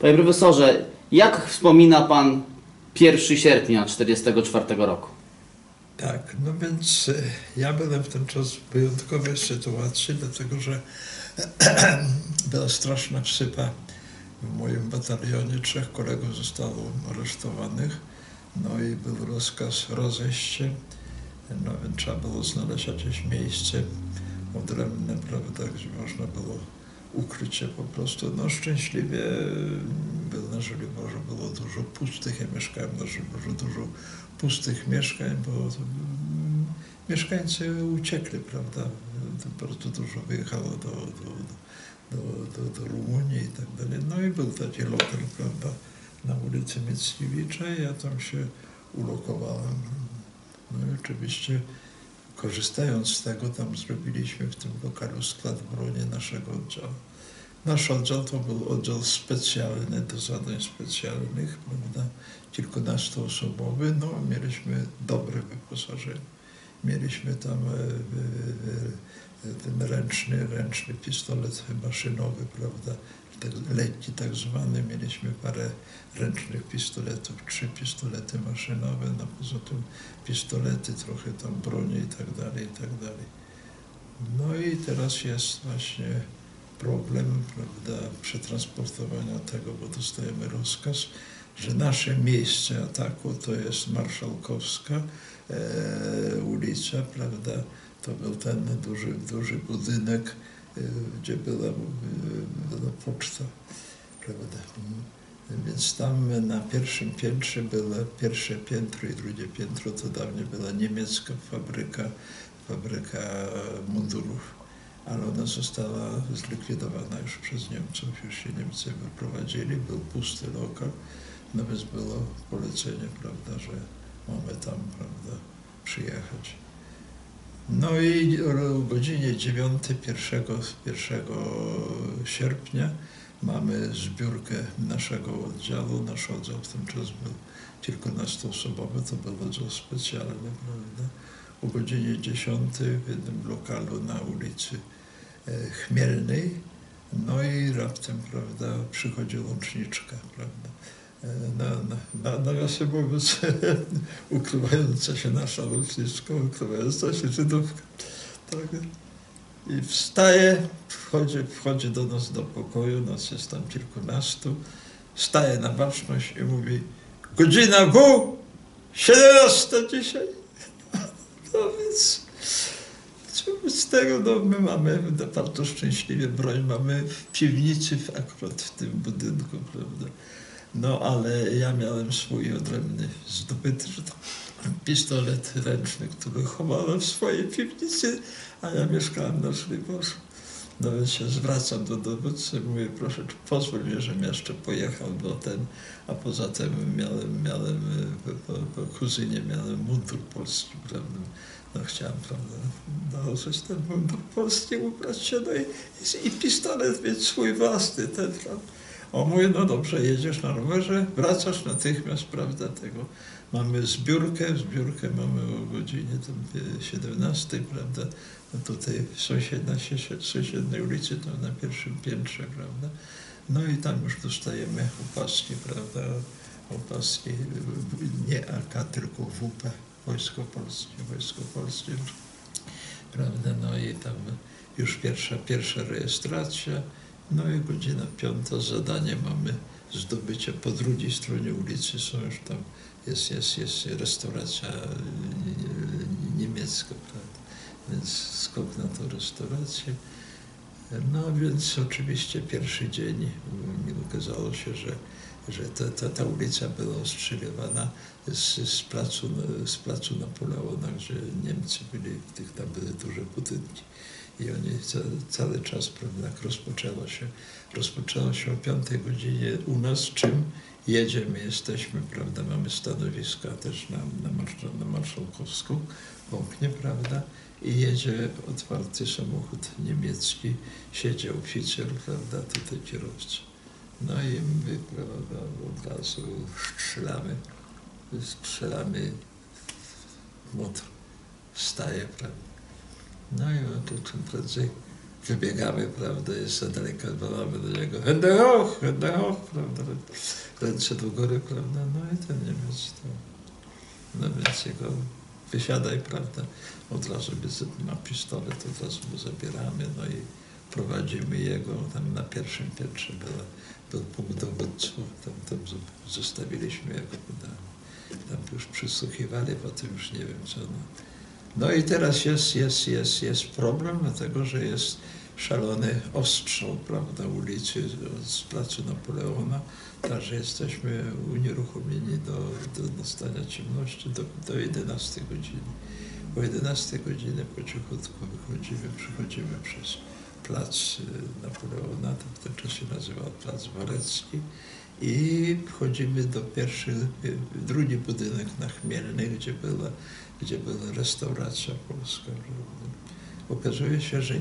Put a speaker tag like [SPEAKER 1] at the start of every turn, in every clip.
[SPEAKER 1] Panie profesorze, jak wspomina pan 1 sierpnia 1944 roku?
[SPEAKER 2] Tak, no więc ja byłem w ten czas w wyjątkowej sytuacji, dlatego że była straszna wsypa w moim batalionie. 3 kolegów zostało aresztowanych, no i był rozkaz rozejście, no więc trzeba było znaleźć jakieś miejsce odrębne, prawda, gdzie można było ukryć się po prostu. No szczęśliwie na Żoliborzu było dużo pustych, ja mieszkałem na Żoliborzu, dużo pustych mieszkań, bo mieszkańcy uciekli, prawda, bardzo dużo wyjechało do Rumunii i tak dalej. No i był taki lokal, prawda, na ulicy Mickiewicza i ja tam się ulokowałem. No i oczywiście korzystając z tego, tam zrobiliśmy w tym lokalu skład broni naszego oddziału. Nasz oddział to był oddział specjalny, do zadań specjalnych, prawda, kilkunastoosobowy, no mieliśmy dobre wyposażenie. Mieliśmy tam ten ręczny pistolet maszynowy, prawda, lekki tak zwany, mieliśmy parę ręcznych pistoletów, 3 pistolety maszynowe, no poza tym pistolety, trochę tam broni i tak dalej, i tak dalej. No i teraz jest właśnie problem, prawda, przetransportowania tego, bo dostajemy rozkaz, że nasze miejsce ataku to jest Marszałkowska ulica, prawda, to był ten duży budynek, gdzie była poczta, prawda. Więc tam na pierwszym piętrze było pierwsze piętro i drugie piętro, to dawniej była niemiecka fabryka mundurów, ale ona została zlikwidowana już przez Niemców, już się Niemcy wyprowadzili, był pusty lokal, no więc było polecenie, prawda, że mamy tam, prawda, przyjechać. No i o godzinie 9, 1 sierpnia mamy zbiórkę naszego oddziału. Nasz oddział w tym czas był kilkunastoosobowy, to był oddział specjalny, prawda. O godzinie 10 w jednym lokalu na ulicy Chmielnej, no i raptem, prawda, przychodzi łączniczka, prawda. Nawiasem mówiąc, ukrywająca się nasza łączniczka, ukrywająca się Żydówka. Tak. I wstaje, wchodzi do nas do pokoju, nas jest tam kilkunastu, staje na baczność i mówi: godzina 17 dzisiaj. No więc z tego, no my mamy bardzo szczęśliwie broń, mamy w piwnicy akurat w tym budynku, prawda. No ale ja miałem swój odrębny zdobyty, że to pistolet ręczny, który chowałem w swojej piwnicy, a ja mieszkałem na Żoliborzu. No więc się zwracam do dowódcy, mówię: proszę, pozwól mi, żebym jeszcze pojechał do ten, a poza tym miałem po kuzynie miałem mundur polski, prawda. No chciałem, prawda, nałożyć ten mundur polski, ubrać się, no i pistolet mieć swój własny, ten, prawda. O, mówię: no dobrze, jedziesz na rowerze, wracasz natychmiast, prawda, tego. Mamy zbiórkę mamy o godzinie tam 17, prawda, no tutaj na sąsiedniej ulicy, tam na pierwszym piętrze, prawda. No i tam już dostajemy opaski, prawda, opaski nie AK, tylko WP, Wojsko Polskie, prawda, no i tam już pierwsza rejestracja. No i godzina 5, zadanie mamy zdobycie. Po drugiej stronie ulicy są już tam, jest restauracja niemiecka, prawda? Więc skok na tą restaurację. No więc oczywiście pierwszy dzień okazało się, że ta ulica była ostrzeliwana z placu Napoleona, gdzie Niemcy byli, tam były duże budynki. I oni cały czas, prawda, rozpoczęło się o 5 godzinie u nas, czym jedziemy, jesteśmy, prawda, mamy stanowiska też na Marszałkowską, w oknie, prawda, i jedzie otwarty samochód niemiecki, siedzi oficer, prawda, tutaj kierowca. No i my, prawda, od razu strzelamy w motor, wstaje, prawda. No i on tu czym prędzej wybiegamy, prawda, jeszcze daleko wołamy do niego, Hände hoch, prawda, ręce do góry, prawda, no i ten Niemiec to, no więc jego wysiadaj, prawda, od razu ma pistolet, od razu mu zabieramy, no i prowadzimy jego, tam na pierwszym piętrze był punkt dowódców, tam zostawiliśmy jego, tam już przysłuchiwali, potem już nie wiem co. No i teraz jest problem, dlatego że jest szalony ostrzał, prawda, ulicy z placu Napoleona, także jesteśmy unieruchomieni do nastania ciemności do 11 godziny. O 11 godziny po cichutku przechodzimy przez plac Napoleona, to w tym czasie nazywał plac Warecki, i wchodzimy do drugi budynek na Chmielnej, gdzie była restauracja polska. Okazuje się, że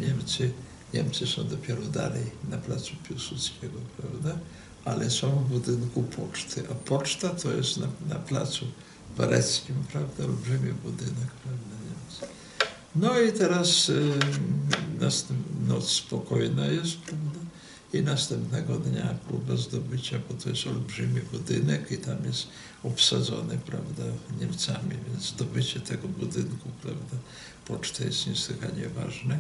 [SPEAKER 2] Niemcy są dopiero dalej na placu Piłsudskiego, prawda? Ale są w budynku poczty, a poczta to jest na placu Wareckim, prawda? Olbrzymi budynek, prawda? Niemcy. No i teraz noc spokojna jest, prawda? I następnego dnia próba zdobycia, bo to jest olbrzymi budynek i tam jest obsadzony, prawda, Niemcami, więc zdobycie tego budynku, prawda, poczty jest niesłychanie ważne.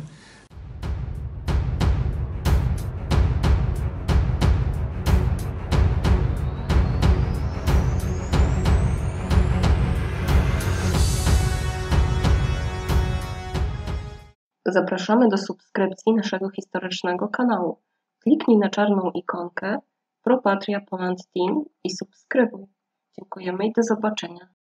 [SPEAKER 3] Zapraszamy do subskrypcji naszego historycznego kanału. Kliknij na czarną ikonkę Pro Patria Poland Team i subskrybuj. Dziękujemy i do zobaczenia.